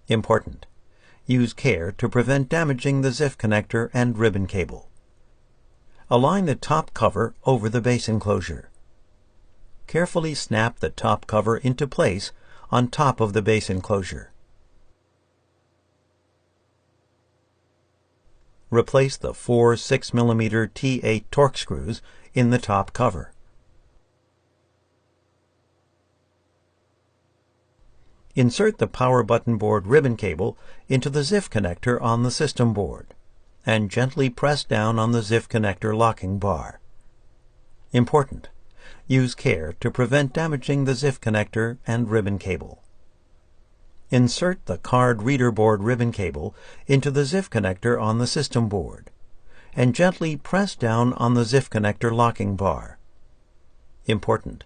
Important: use care to prevent damaging the ZIF connector and ribbon cable. Align the top cover over the base enclosure. Carefully snap the top cover into place on top of the base enclosure. Replace the 4 6mm T8 Torx screws in the top cover. Insert the power button board ribbon cable into the ZIF connector on the system board, and gently press down on the ZIF connector locking bar. Important: use care to prevent damaging the ZIF connector and ribbon cable. Insert the card reader board ribbon cable into the ZIF connector on the system board, and gently press down on the ZIF connector locking bar. Important: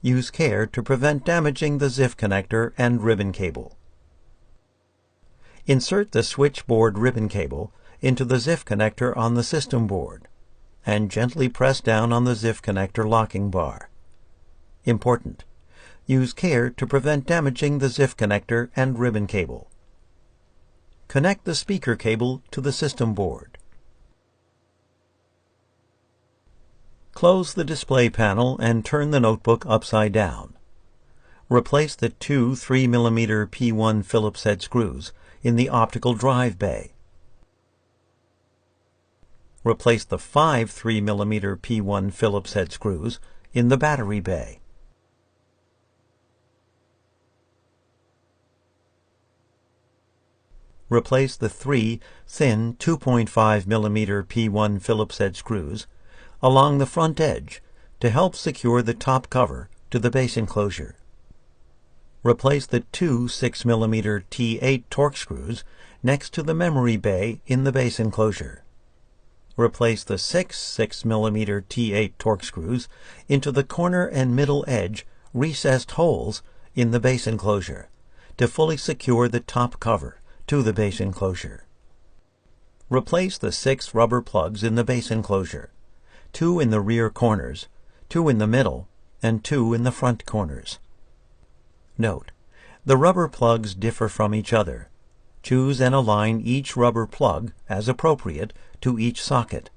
use care to prevent damaging the ZIF connector and ribbon cable. Insert the switchboard ribbon cable into the ZIF connector on the system board, and gently press down on the ZIF connector locking bar. Important: use care to prevent damaging the ZIF connector and ribbon cable. Connect the speaker cable to the system board. Close the display panel and turn the notebook upside down. Replace the 2 3mm P1 Phillips head screws in the optical drive bay. Replace the 5 3mm P1 Phillips head screws in the battery bay. Replace the 3 thin 2.5mm P1 Phillips head screws along the front edge to help secure the top cover to the base enclosure. Replace the 2 6mm T8 Torx screws next to the memory bay in the base enclosure. Replace the 6 6mm T8 Torx screws into the corner and middle edge recessed holes in the base enclosure to fully secure the top cover to the base enclosure. Replace the 6 rubber plugs in the base enclosure, 2 in the rear corners, 2 in the middle, and 2 in the front corners. Note: the rubber plugs differ from each other. Choose and align each rubber plug as appropriate to each socket.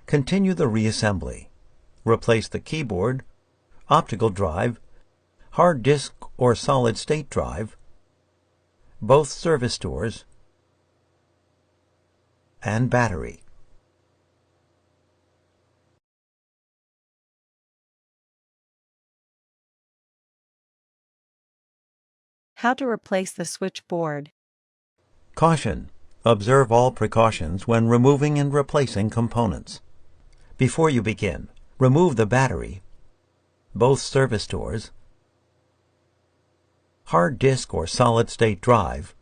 Continue the reassembly. Replace the keyboard, optical drive, hard disk or solid-state drive, both service doors, and battery. How to replace the switchboard. Caution: observe all precautions when removing and replacing components. Before you begin, remove the battery, both service doors, hard disk or solid-state drive,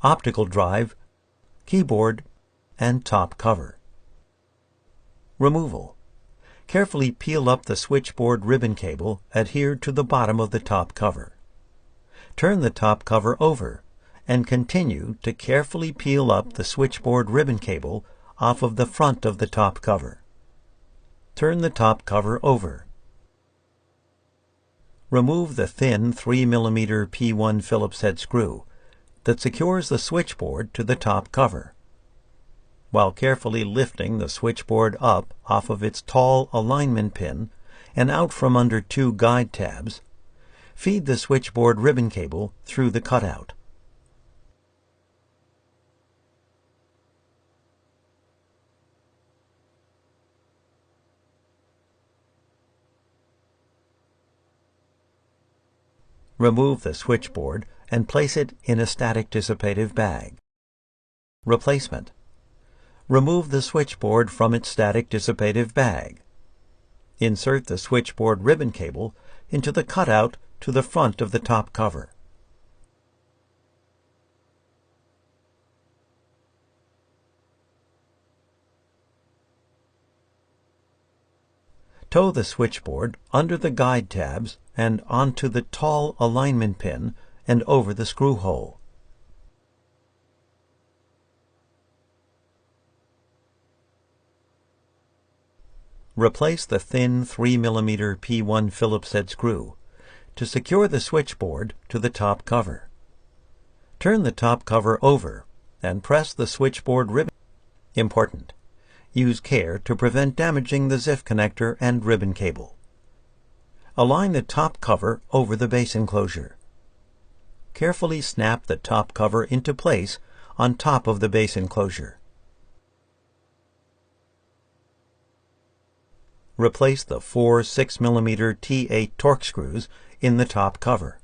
optical drive, keyboard, and top cover. Removal: carefully peel up the switchboard ribbon cable adhered to the bottom of the top cover. Turn the top cover over and continue to carefully peel up the switchboard ribbon cable off of the front of the top cover. Turn the top cover over. Remove the thin 3mm P1 Phillips head screw that secures the switchboard to the top cover. While carefully lifting the switchboard up off of its tall alignment pin and out from under 2 guide tabs, feed the switchboard ribbon cable through the cutout. Remove the switchboard and place it in a static dissipative bag. Replacement: remove the switchboard from its static dissipative bag. Insert the switchboard ribbon cable into the cutout to the front of the top cover. Tow the switchboard under the guide tabs and onto the tall alignment pin and over the screw hole. Replace the thin 3mm P1 Phillips head screw to secure the switchboard to the top cover. Turn the top cover over and press the switchboard ribbon. Important: use care to prevent damaging the ZIF connector and ribbon cable. Align the top cover over the base enclosure. Carefully snap the top cover into place on top of the base enclosure. Replace the 4 6mm T8 Torx screws in the top cover.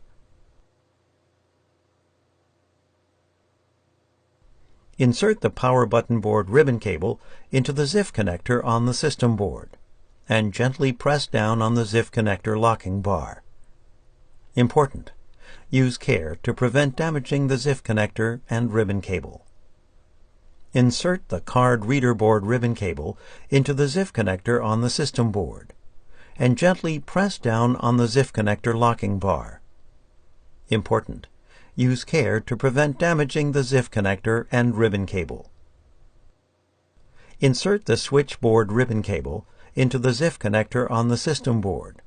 Insert the power button board ribbon cable into the ZIF connector on the system board, and gently press down on the ZIF connector locking bar. Important: use care to prevent damaging the ZIF connector and ribbon cable. Insert the card reader board ribbon cable into the ZIF connector on the system board, and gently press down on the ZIF connector locking bar. Important: use care to prevent damaging the ZIF connector and ribbon cable. Insert the switchboard ribbon cable into the ZIF connector on the system board,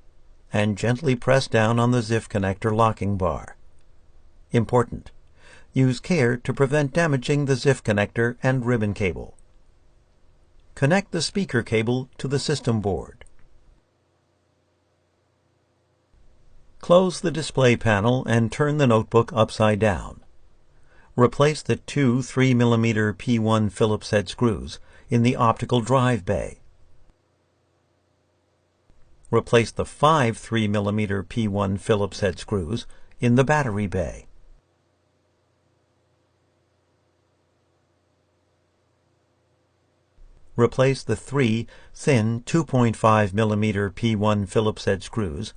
and gently press down on the ZIF connector locking bar. Important: use care to prevent damaging the ZIF connector and ribbon cable. Connect the speaker cable to the system board. Close the display panel and turn the notebook upside down. Replace the 2 3mm P1 Phillips head screws in the optical drive bay. Replace the 5 3mm P1 Phillips head screws in the battery bay. Replace the 3 thin 2.5mm P1 Phillips head screws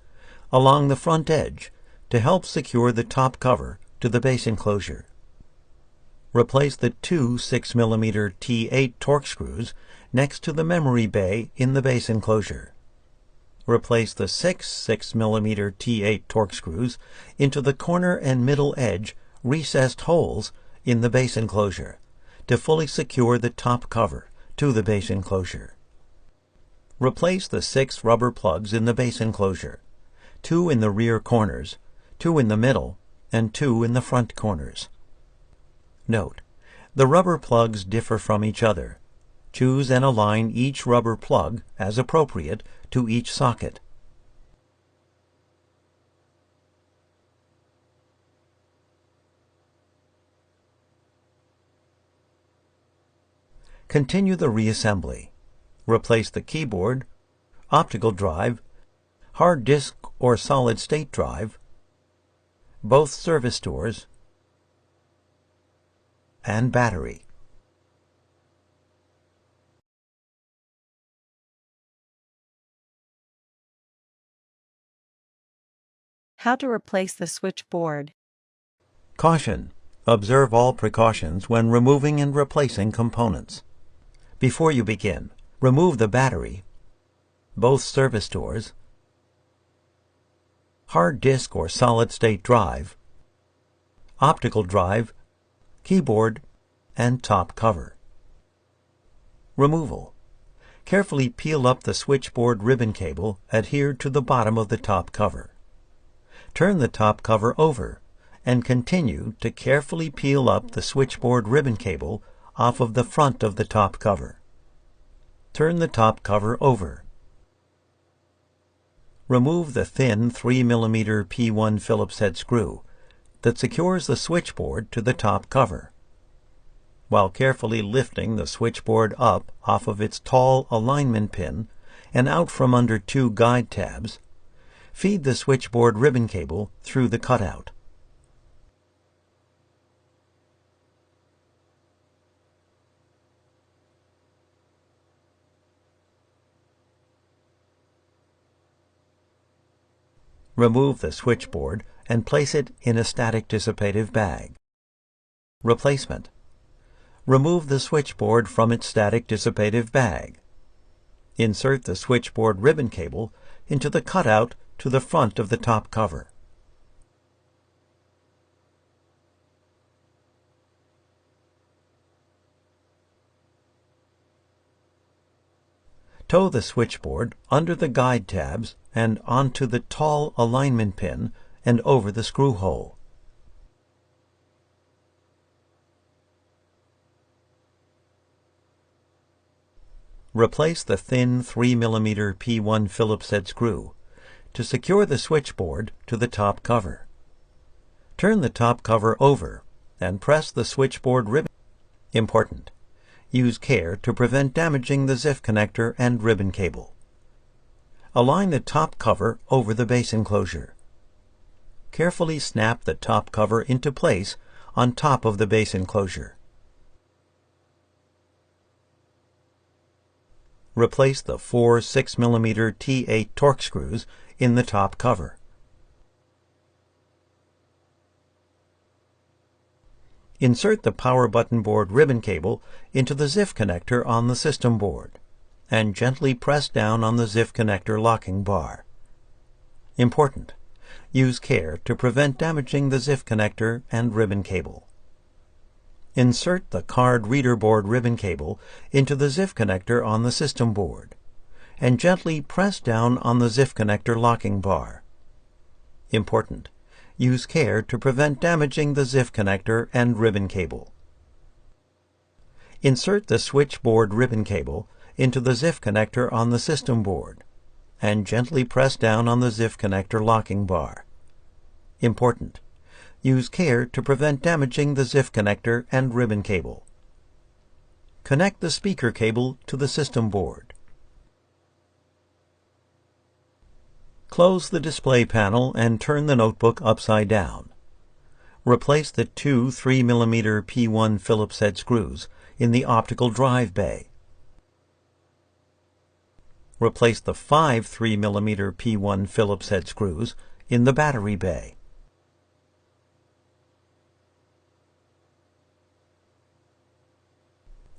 along the front edge to help secure the top cover to the base enclosure. Replace the 2 6mm T8 Torx screws next to the memory bay in the base enclosure. Replace the 6 6mm T8 Torx screws into the corner and middle edge recessed holes in the base enclosure to fully secure the top cover to the base enclosure. Replace the 6 rubber plugs in the base enclosure, 2 in the rear corners, 2 in the middle, and 2 in the front corners. Note: the rubber plugs differ from each other. Choose and align each rubber plug as appropriate to each socket. Continue the reassembly. Replace the keyboard, optical drive, hard disk or solid-state drive, both service doors, and battery. How to replace the switchboard. Caution: observe all precautions when removing and replacing components. Before you begin, remove the battery, both service doors, hard disk or solid-state drive, optical drive, keyboard, and top cover. Removal: carefully peel up the switchboard ribbon cable adhered to the bottom of the top cover. Turn the top cover over and continue to carefully peel up the switchboard ribbon cable off of the front of the top cover. Turn the top cover over. Remove the thin 3mm P1 Phillips head screw that secures the switchboard to the top cover. While carefully lifting the switchboard up off of its tall alignment pin and out from under 2 guide tabs, feed the switchboard ribbon cable through the cutout. Remove the switchboard and place it in a static dissipative bag. Replacement: remove the switchboard from its static dissipative bag. Insert the switchboard ribbon cable into the cutout to the front of the top cover. Tow the switchboard under the guide tabs and onto the tall alignment pin and over the screw hole. Replace the thin 3mm P1 Phillips head screw to secure the switchboard to the top cover. Turn the top cover over and press the switchboard ribbon. Important: use care to prevent damaging the ZIF connector and ribbon cable. Align the top cover over the base enclosure. Carefully snap the top cover into place on top of the base enclosure. Replace the 4 6mm T8 Torx screws in the top cover. Insert the power button board ribbon cable into the ZIF connector on the system board, and gently press down on the ZIF connector locking bar. Important: use care to prevent damaging the ZIF connector and ribbon cable. Insert the card reader board ribbon cable into the ZIF connector on the system board, and gently press down on the ZIF connector locking bar. Important: use care to prevent damaging the ZIF connector and ribbon cable. Insert the switchboard ribbon cable into the ZIF connector on the system board, and gently press down on the ZIF connector locking bar. Important: use care to prevent damaging the ZIF connector and ribbon cable. Connect the speaker cable to the system board. Close the display panel and turn the notebook upside down. Replace the 2 3mm P1 Phillips head screws in the optical drive bay. Replace the 5 3mm P1 Phillips head screws in the battery bay.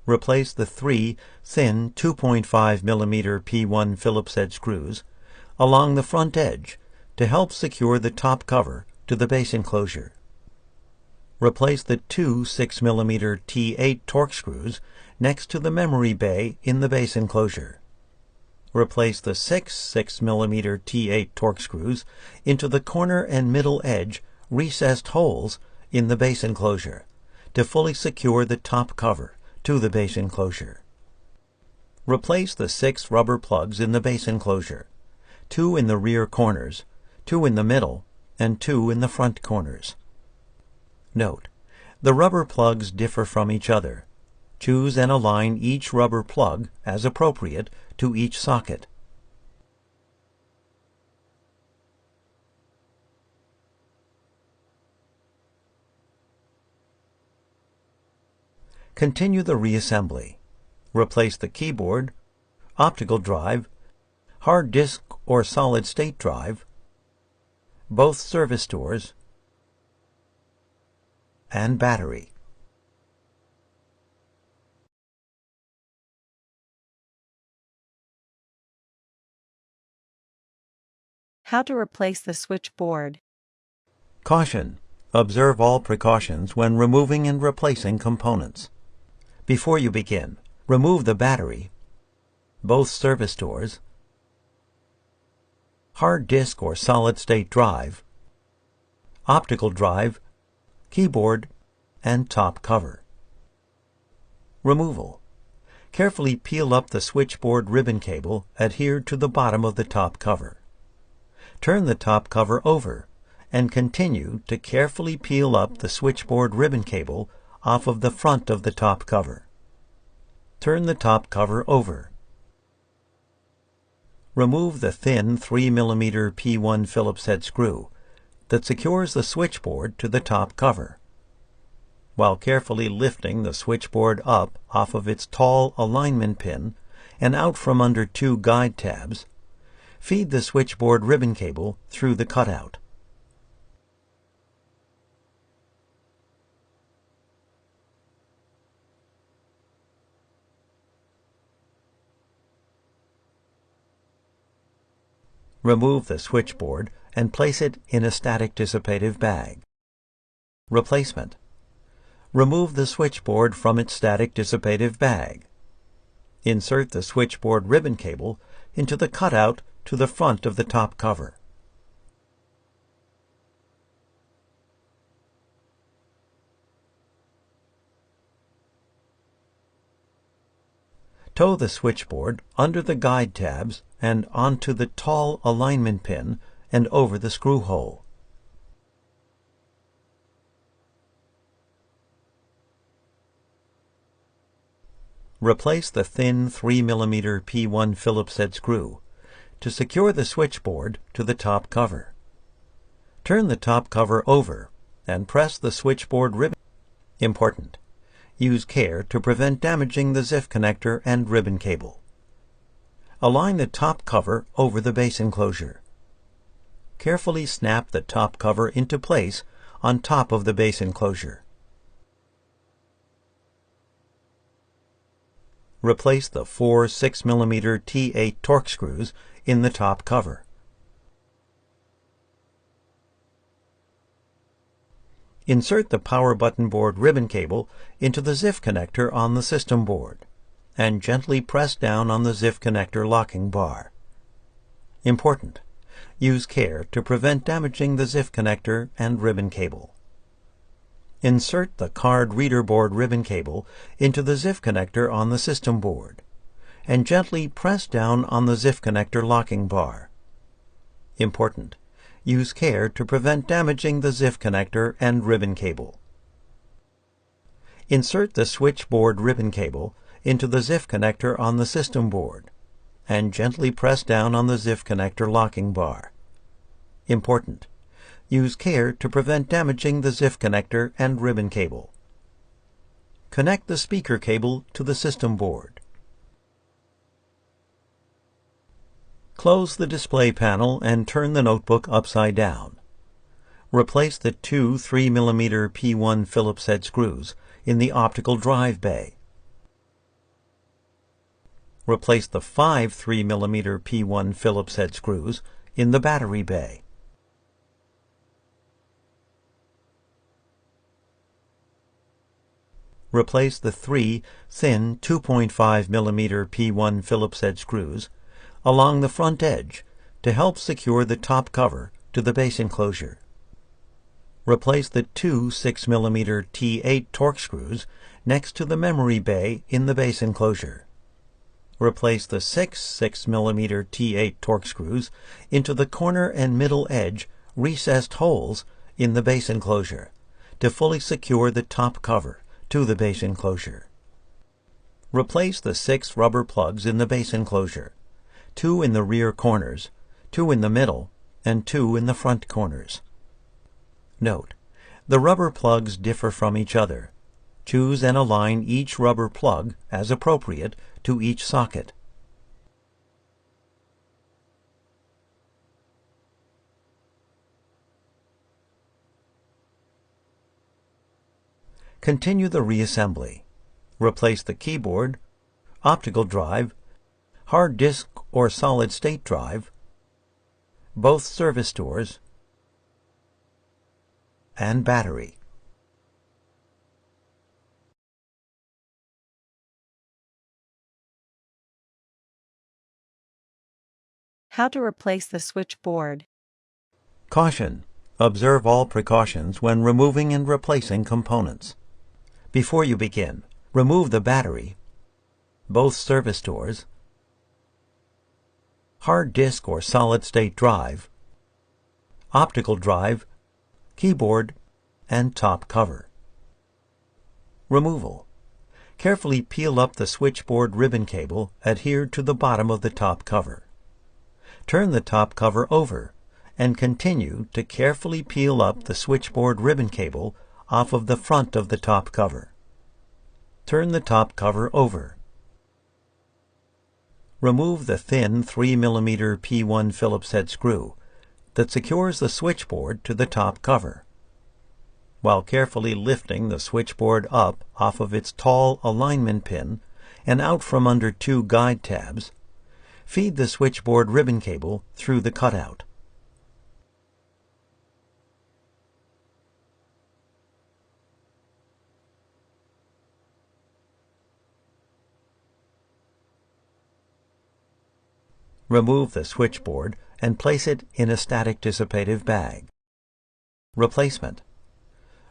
Replace the 3 thin 2.5mm P1 Phillips head screws along the front edge to help secure the top cover to the base enclosure. Replace the 2 6mm T8 Torx screws next to the memory bay in the base enclosure. Replace the 6 6mm T8 Torx screws into the corner and middle edge recessed holes in the base enclosure to fully secure the top cover to the base enclosure. Replace the 6 rubber plugs in the base enclosure, 2 in the rear corners, 2 in the middle, and 2 in the front corners. Note: the rubber plugs differ from each other. Choose and align each rubber plug as appropriate to each socket. Continue the reassembly. Replace the keyboard, optical drive, hard disk or solid-state drive, both service doors, and battery. How to replace the switchboard. Caution: observe all precautions when removing and replacing components. Before you begin, remove the battery, both service doors, hard disk or solid-state drive, optical drive, keyboard, and top cover. Removal: carefully peel up the switchboard ribbon cable adhered to the bottom of the top cover. Turn the top cover over and continue to carefully peel up the switchboard ribbon cable off of the front of the top cover. Turn the top cover over. Remove the thin 3mm P1 Phillips head screw that secures the switchboard to the top cover. While carefully lifting the switchboard up off of its tall alignment pin and out from under 2 guide tabs, feed the switchboard ribbon cable through the cutout. Remove the switchboard and place it in a static dissipative bag. Replacement: remove the switchboard from its static dissipative bag. Insert the switchboard ribbon cable into the cutout to the front of the top cover. Tow the switchboard under the guide tabs and onto the tall alignment pin and over the screw hole. Replace the thin 3mm P1 Phillips head screw to secure the switchboard to the top cover. Turn the top cover over and press the switchboard ribbon. Important: use care to prevent damaging the ZIF connector and ribbon cable. Align the top cover over the base enclosure. Carefully snap the top cover into place on top of the base enclosure. Replace the 4 6mm T8 Torx screws in the top cover. Insert the power button board ribbon cable into the ZIF connector on the system board, and gently press down on the ZIF connector locking bar. Important: use care to prevent damaging the ZIF connector and ribbon cable. Insert the card reader board ribbon cable into the ZIF connector on the system board, and gently press down on the ZIF connector locking bar. Important: use care to prevent damaging the ZIF connector and ribbon cable. Insert the switchboard ribbon cable into the ZIF connector on the system board, and gently press down on the ZIF connector locking bar. Important: use care to prevent damaging the ZIF connector and ribbon cable. Connect the speaker cable to the system board. Close the display panel and turn the notebook upside down. Replace the 2 3mm P1 Phillips head screws in the optical drive bay. Replace the 5 3mm P1 Phillips head screws in the battery bay. Replace the 3 thin 2.5mm P1 Phillips head screws along the front edge to help secure the top cover to the base enclosure. Replace the 2 6mm T8 Torx screws next to the memory bay in the base enclosure. Replace the 6 6mm T8 Torx screws into the corner and middle edge recessed holes in the base enclosure to fully secure the top cover to the base enclosure. Replace the 6 rubber plugs in the base enclosure, 2 in the rear corners, 2 in the middle, and 2 in the front corners. Note: the rubber plugs differ from each other. Choose and align each rubber plug as appropriate to each socket. Continue the reassembly. Replace the keyboard, optical drive, hard disk or solid-state drive, both service doors, and battery. How to replace the switchboard. Caution: observe all precautions when removing and replacing components. Before you begin, remove the battery, both service doors, hard disk or solid-state drive, optical drive, keyboard, and top cover. Removal: carefully peel up the switchboard ribbon cable adhered to the bottom of the top cover. Turn the top cover over and continue to carefully peel up the switchboard ribbon cable off of the front of the top cover. Turn the top cover over. Remove the thin 3mm P1 Phillips head screw that secures the switchboard to the top cover. While carefully lifting the switchboard up off of its tall alignment pin and out from under 2 guide tabs, feed the switchboard ribbon cable through the cutout. Remove the switchboard and place it in a static dissipative bag. Replacement.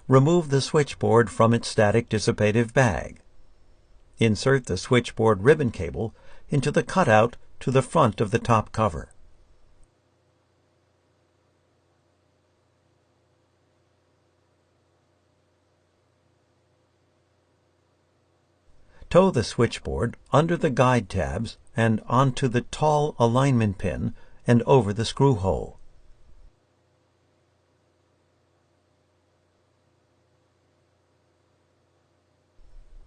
Remove the switchboard from its static dissipative bag. Insert the switchboard ribbon cable into the cutout to the front of the top cover. Tow the switchboard under the guide tabs and onto the tall alignment pin and over the screw hole.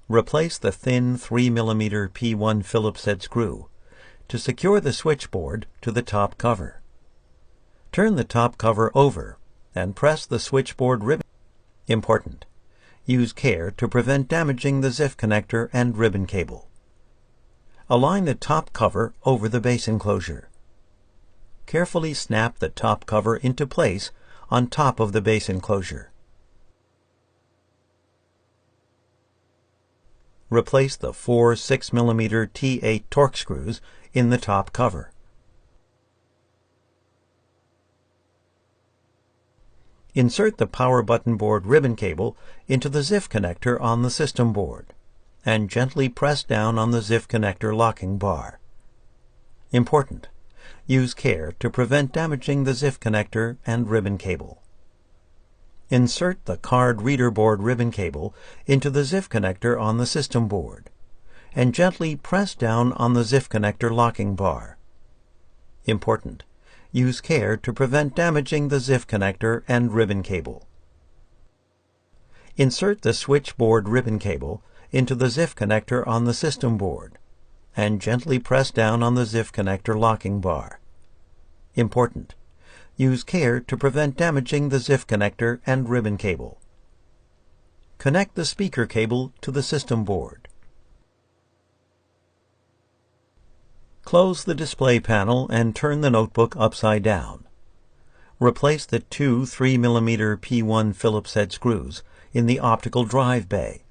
Replace the thin 3mm P1 Phillips head screw to secure the switchboard to the top cover. Turn the top cover over and press the switchboard ribbon. Important. Use care to prevent damaging the ZIF connector and ribbon cable. Align the top cover over the base enclosure. Carefully snap the top cover into place on top of the base enclosure. Replace the 4 6mm T8 Torx screws in the top cover. Insert the power button board ribbon cable into the ZIF connector on the system board and gently press down on the ZIF connector locking bar. Important. Use care to prevent damaging the ZIF connector and ribbon cable. Insert the card reader board ribbon cable into the ZIF connector on the system board and gently press down on the ZIF connector locking bar. Important. Use care to prevent damaging the ZIF connector and ribbon cable. Insert the switchboard ribbon cable into the ZIF connector on the system board and gently press down on the ZIF connector locking bar. Important. Use care to prevent damaging the ZIF connector and ribbon cable. Connect the speaker cable to the system board. Close the display panel and turn the notebook upside down. Replace the 2 3mm P1 Phillips head screws in the optical drive bay.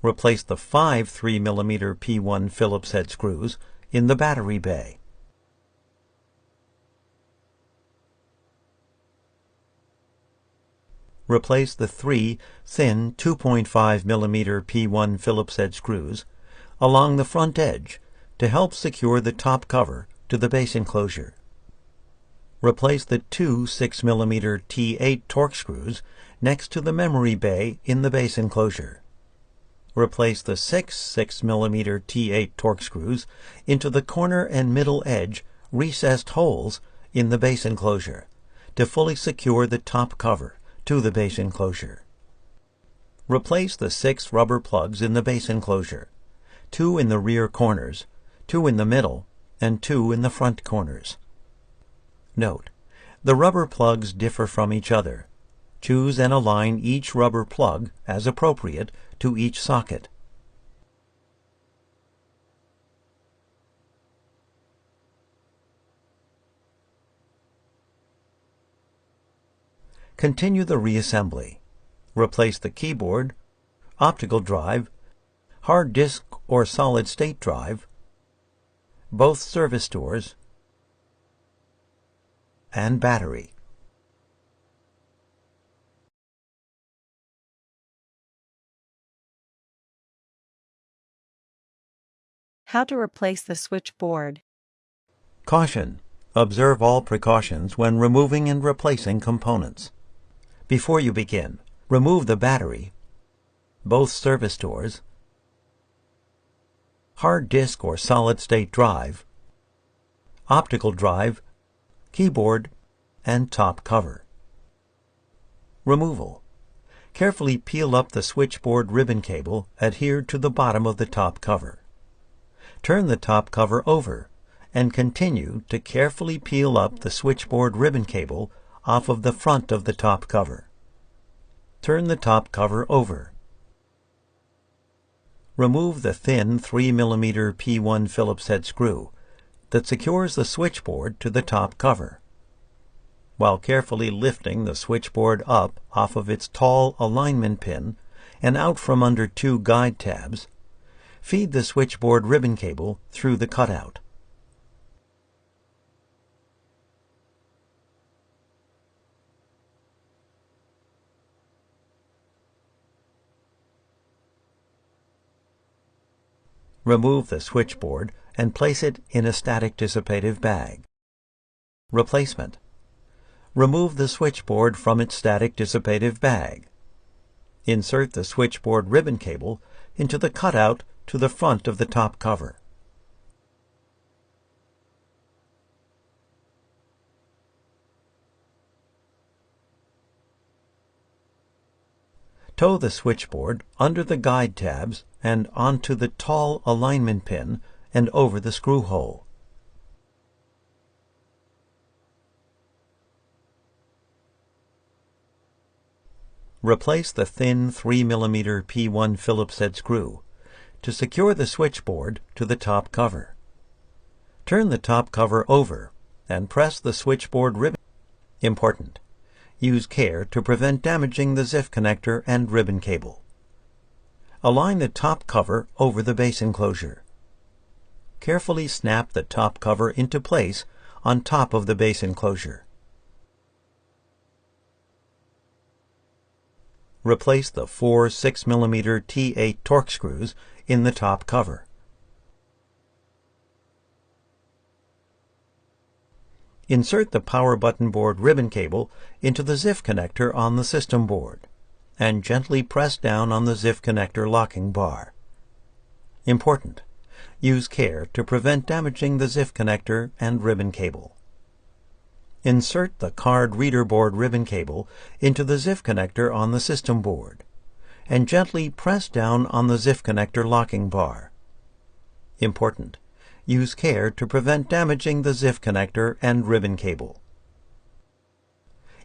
Replace the 5 3mm P1 Phillips head screws in the battery bay. Replace the 3 thin 2.5mm P1 Phillips head screws along the front edge to help secure the top cover to the base enclosure. Replace the 2 6mm T8 Torx screws next to the memory bay in the base enclosure. Replace the 6 6mm T8 Torx screws into the corner and middle edge recessed holes in the base enclosure to fully secure the top cover to the base enclosure. Replace the 6 rubber plugs in the base enclosure, 2 in the rear corners, 2 in the middle, and 2 in the front corners. Note: the rubber plugs differ from each other. Choose and align each rubber plug as appropriate to each socket. Continue the reassembly. Replace the keyboard, optical drive, hard disk or solid-state drive, both service doors, and battery. How to replace the switchboard. Caution: observe all precautions when removing and replacing components. Before you begin, remove the battery, both service doors, hard disk or solid-state drive, optical drive, keyboard, and top cover. Removal: carefully peel up the switchboard ribbon cable adhered to the bottom of the top cover. Turn the top cover over and continue to carefully peel up the switchboard ribbon cable off of the front of the top cover. Turn the top cover over. Remove the thin 3mm P1 Phillips head screw that secures the switchboard to the top cover. While carefully lifting the switchboard up off of its tall alignment pin and out from under 2 guide tabs, Feed the switchboard ribbon cable through the cutout. Remove the switchboard and place it in a static dissipative bag. Replacement. Remove the switchboard from its static dissipative bag. Insert the switchboard ribbon cable into the cutout to the front of the top cover. Tow the switchboard under the guide tabs and onto the tall alignment pin and over the screw hole. Replace the thin 3 mm P1 Phillips head screw to secure the switchboard to the top cover. Turn the top cover over and press the switchboard ribbon. Important: use care to prevent damaging the ZIF connector and ribbon cable. Align the top cover over the base enclosure. Carefully snap the top cover into place on top of the base enclosure. Replace the 4 6 mm T8 Torx screws in the top cover. Insert the power button board ribbon cable into the ZIF connector on the system board, and gently press down on the ZIF connector locking bar. Important: use care to prevent damaging the ZIF connector and ribbon cable. Insert the card reader board ribbon cable into the ZIF connector on the system board, and gently press down on the ZIF connector locking bar. Important: use care to prevent damaging the ZIF connector and ribbon cable.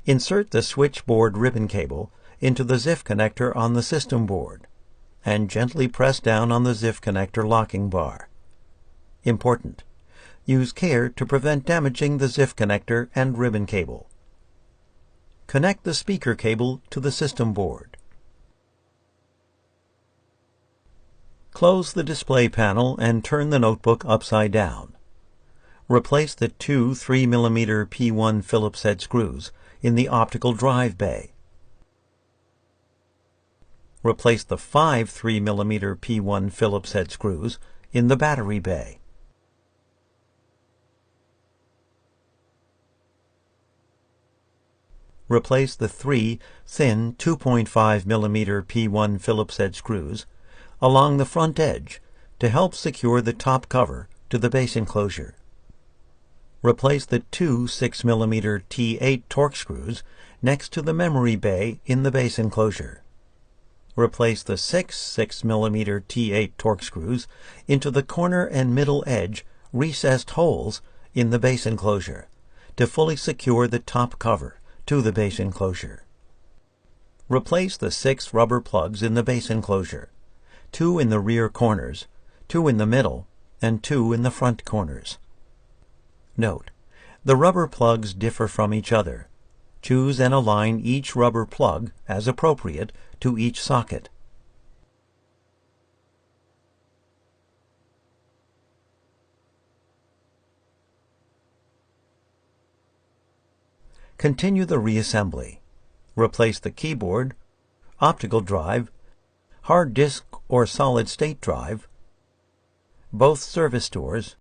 Insert the switchboard ribbon cable into the ZIF connector on the system board, and gently press down on the ZIF connector locking bar. Important: use care to prevent damaging the ZIF connector and ribbon cable. Connect the speaker cable to the system board. Close the display panel and turn the notebook upside down. Replace the 2 3 mm P1 Phillips head screws in the optical drive bay. Replace the 5 3 mm P1 Phillips head screws in the battery bay. Replace the 3 thin 2.5 mm P1 Phillips head screws along the front edge to help secure the top cover to the base enclosure. Replace the 2 6 mm T8 Torx screws next to the memory bay in the base enclosure. Replace the 6 6 mm T8 Torx screws into the corner and middle edge recessed holes in the base enclosure to fully secure the top cover to the base enclosure. Replace the 6 rubber plugs in the base enclosure, 2 in the rear corners, 2 in the middle, and 2 in the front corners. Note: the rubber plugs differ from each other. Choose and align each rubber plug as appropriate to each socket. Continue the reassembly. Replace the keyboard, optical drive, hard disk or solid-state drive, both service doors,